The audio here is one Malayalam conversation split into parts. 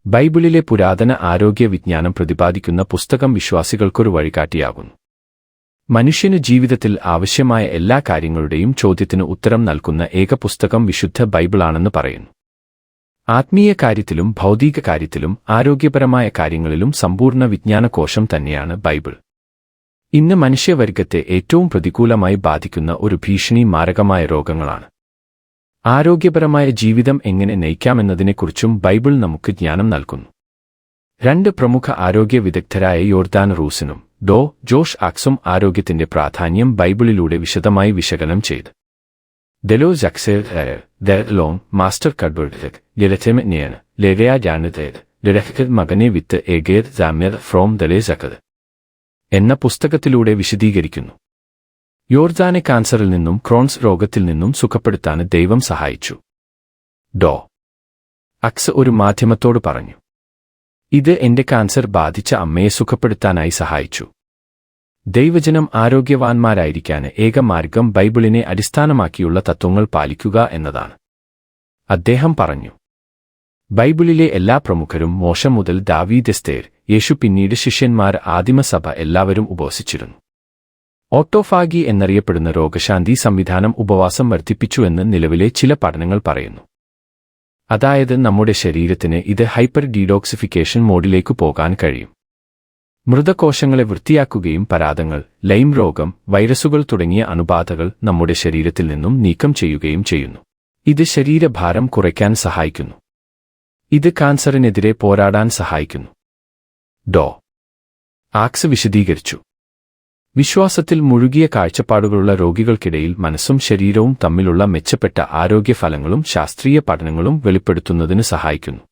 ബൈബിളിലെ പുരാതന ആരോഗ്യ വിജ്ഞാനം പ്രതിപാദിക്കുന്ന പുസ്തകം വിശ്വാസികൾക്കൊരു വഴികാട്ടിയാകുന്നു. മനുഷ്യനു ജീവിതത്തിൽ ആവശ്യമായ എല്ലാ കാര്യങ്ങളുടെയും ചോദ്യത്തിന് ഉത്തരം നൽകുന്ന ഏക പുസ്തകം വിശുദ്ധ ബൈബിളാണെന്ന് പറയുന്നു. ആത്മീയ കാര്യത്തിലും ഭൗതിക കാര്യത്തിലും ആരോഗ്യപരമായ കാര്യങ്ങളിലും സമ്പൂർണ്ണ വിജ്ഞാനകോശം തന്നെയാണ് ബൈബിൾ. ഇന്ന് മനുഷ്യവർഗത്തെ ഏറ്റവും പ്രതികൂലമായി ബാധിക്കുന്ന ഒരു ഭീഷണി മാരകമായ രോഗങ്ങളാണ്. ആരോഗ്യപരമായ ജീവിതം എങ്ങനെ നയിക്കാമെന്നതിനെക്കുറിച്ചും ബൈബിൾ നമുക്ക് ജ്ഞാനം നൽകുന്നു. 2 പ്രമുഖ ആരോഗ്യ വിദഗ്ധരായ യോർദാൻ റൂസിനും ജോഷ് ആക്സും ആരോഗ്യത്തിന്റെ പ്രാധാന്യം ബൈബിളിലൂടെ വിശദമായി വിശകലനം ചെയ്ത് ഡെലോ ജക്സേലോങ് മാസ്റ്റർ കഡ്ബർഡ് ലലഥെമെന്നെയാണ് ലെഗയാജാനത് മകനെ വിത്ത് എഗേർ ജാമ്യർ ഫ്രോം ദലേ ജക്കത് എന്ന പുസ്തകത്തിലൂടെ വിശദീകരിക്കുന്നു. യോർദാനെ കാൻസറിൽ നിന്നും ക്രോൺസ് രോഗത്തിൽ നിന്നും സുഖപ്പെടുത്താൻ ദൈവം സഹായിച്ചു. അക്സ് ഒരു മാധ്യമത്തോട് പറഞ്ഞു, ഇത് എന്റെ കാൻസർ ബാധിച്ച അമ്മയെ സുഖപ്പെടുത്താനായി സഹായിച്ചു. ദൈവജനം ആരോഗ്യവാന്മാരായിരിക്കാൻ ഏക മാർഗം ബൈബിളിനെ അടിസ്ഥാനമാക്കിയുള്ള തത്വങ്ങൾ പാലിക്കുക എന്നതാണ്. അദ്ദേഹം പറഞ്ഞു, ബൈബിളിലെ എല്ലാ പ്രമുഖരും മോശ മുതൽ ദാവീദ് എസ്തേർ യേശു പിന്നീട് ശിഷ്യന്മാർ ആദിമസഭ എല്ലാവരും ഉപവസിച്ചിരുന്നു. ഓട്ടോഫാഗി എന്നറിയപ്പെടുന്ന രോഗശാന്തി സംവിധാനം ഉപവാസം വർദ്ധിപ്പിച്ചുവെന്ന് നിലവിലെ ചില പഠനങ്ങൾ പറയുന്നു. അതായത് നമ്മുടെ ശരീരത്തിന് ഇത് ഹൈപ്പർ ഡീടോക്സിഫിക്കേഷൻ മോഡിലേക്ക് പോകാൻ കഴിയും. മൃതകോശങ്ങളെ വൃത്തിയാക്കുകയും പരാതങ്ങൾ, ലൈം രോഗം, വൈറസുകൾ തുടങ്ങിയ അണുബാധകൾ നമ്മുടെ ശരീരത്തിൽ നിന്നും നീക്കം ചെയ്യുകയും ചെയ്യുന്നു. ഇത് ശരീരഭാരം കുറയ്ക്കാൻ സഹായിക്കുന്നു. ഇത് കാൻസറിനെതിരെ പോരാടാൻ സഹായിക്കുന്നു. ആക്സ് വിശദീകരിച്ചു. വിശ്വാസത്തിൽ മുഴുകിയ കാഴ്ചപ്പാടുകളുള്ള രോഗികൾക്കിടയിൽ മനസ്സും ശരീരവും തമ്മിലുള്ള മെച്ചപ്പെട്ട ആരോഗ്യഫലങ്ങളും ശാസ്ത്രീയ പഠനങ്ങളും വെളിപ്പെടുത്തുന്നതിന് സഹായിക്കുന്നു.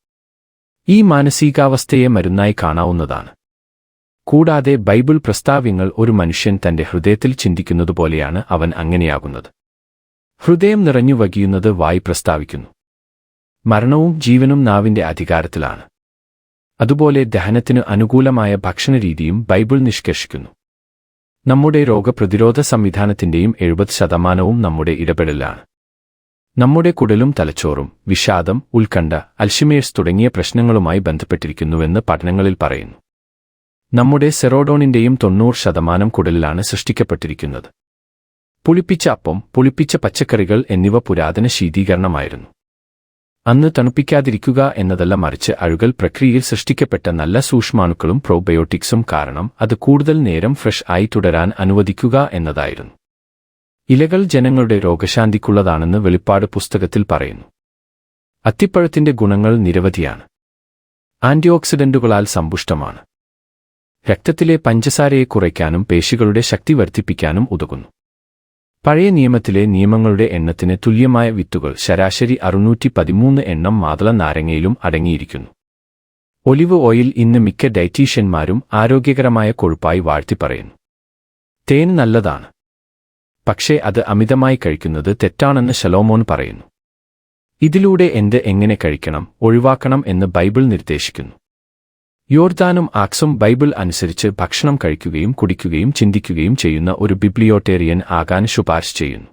ഈ മാനസികാവസ്ഥയെ മരുന്നായി കാണാവുന്നതാണ്. കൂടാതെ ബൈബിൾ പ്രസ്താവ്യങ്ങൾ ഒരു മനുഷ്യൻ തന്റെ ഹൃദയത്തിൽ ചിന്തിക്കുന്നതുപോലെയാണ് അവൻ അങ്ങനെയാകുന്നത്. ഹൃദയം നിറഞ്ഞു വകിയുന്നത് വായി പ്രസ്താവിക്കുന്നു. മരണവും ജീവനും നാവിന്റെ അധികാരത്തിലാണ്. അതുപോലെ ദഹനത്തിനു അനുകൂലമായ ഭക്ഷണരീതിയും ബൈബിൾ നിഷ്കർഷിക്കുന്നു. നമ്മുടെ രോഗപ്രതിരോധ സംവിധാനത്തിന്റെയും 70% നമ്മുടെ ഇടപെടലാണ്. നമ്മുടെ കുടലും തലച്ചോറും വിഷാദം, ഉത്കണ്ഠ, അൽഷിമേഴ്സ് തുടങ്ങിയ പ്രശ്നങ്ങളുമായി ബന്ധപ്പെട്ടിരിക്കുന്നുവെന്ന് പഠനങ്ങളിൽ പറയുന്നു. നമ്മുടെ സെറോഡോണിന്റെയും 90% കുടലിലാണ് സൃഷ്ടിക്കപ്പെട്ടിരിക്കുന്നത്. പുളിപ്പിച്ച അപ്പം, പുളിപ്പിച്ച പച്ചക്കറികൾ എന്നിവ പുരാതന ശീതീകരണമായിരുന്നു. അന്ന് തണുപ്പിക്കാതിരിക്കുക എന്നതല്ല, മറിച്ച് അഴുകൽ പ്രക്രിയയിൽ സൃഷ്ടിക്കപ്പെട്ട നല്ല സൂക്ഷ്മാണുക്കളും പ്രോബയോട്ടിക്സും കാരണം അത് കൂടുതൽ നേരം ഫ്രഷ് ആയി തുടരാൻ അനുവദിക്കുക എന്നതായിരുന്നു. ഇലകൾ ജനങ്ങളുടെ രോഗശാന്തിക്കുള്ളതാണെന്ന് വെളിപ്പാട് പുസ്തകത്തിൽ പറയുന്നു. അത്തിപ്പഴത്തിന്റെ ഗുണങ്ങൾ നിരവധിയാണ്. ആന്റിഓക്സിഡന്റുകളാൽ സമ്പുഷ്ടമാണ്. രക്തത്തിലെ പഞ്ചസാരയെ കുറയ്ക്കാനും പേശികളുടെ ശക്തി വർദ്ധിപ്പിക്കാനും ഉതകുന്നു. പഴയ നിയമത്തിലെ നിയമങ്ങളുടെ എണ്ണത്തിന് തുല്യമായ വിത്തുകൾ ശരാശരി 613 എണ്ണം മാതള നാരങ്ങയിലും അടങ്ങിയിരിക്കുന്നു. ഒലിവ് ഓയിൽ ഇന്ന് മിക്ക ഡയറ്റീഷ്യന്മാരും ആരോഗ്യകരമായ കൊഴുപ്പായി വാഴ്ത്തിപ്പറയുന്നു. തേൻ നല്ലതാണ്, പക്ഷേ അത് അമിതമായി കഴിക്കുന്നത് തെറ്റാണെന്ന് ശലോമോൻ പറയുന്നു. ഇതിലൂടെ എങ്ങനെ കഴിക്കണം, ഒഴിവാക്കണം എന്ന് ബൈബിൾ നിർദ്ദേശിക്കുന്നു. യോർദാനും ആക്സും ബൈബിൾ അനുസരിച്ച് ഭക്ഷണം കഴിക്കുകയും കുടിക്കുകയും ചിന്തിക്കുകയും ചെയ്യുന്ന ഒരു ബിബ്ലിയോട്ടേറിയൻ ആകാൻ ശുപാർശ ചെയ്യുന്നു.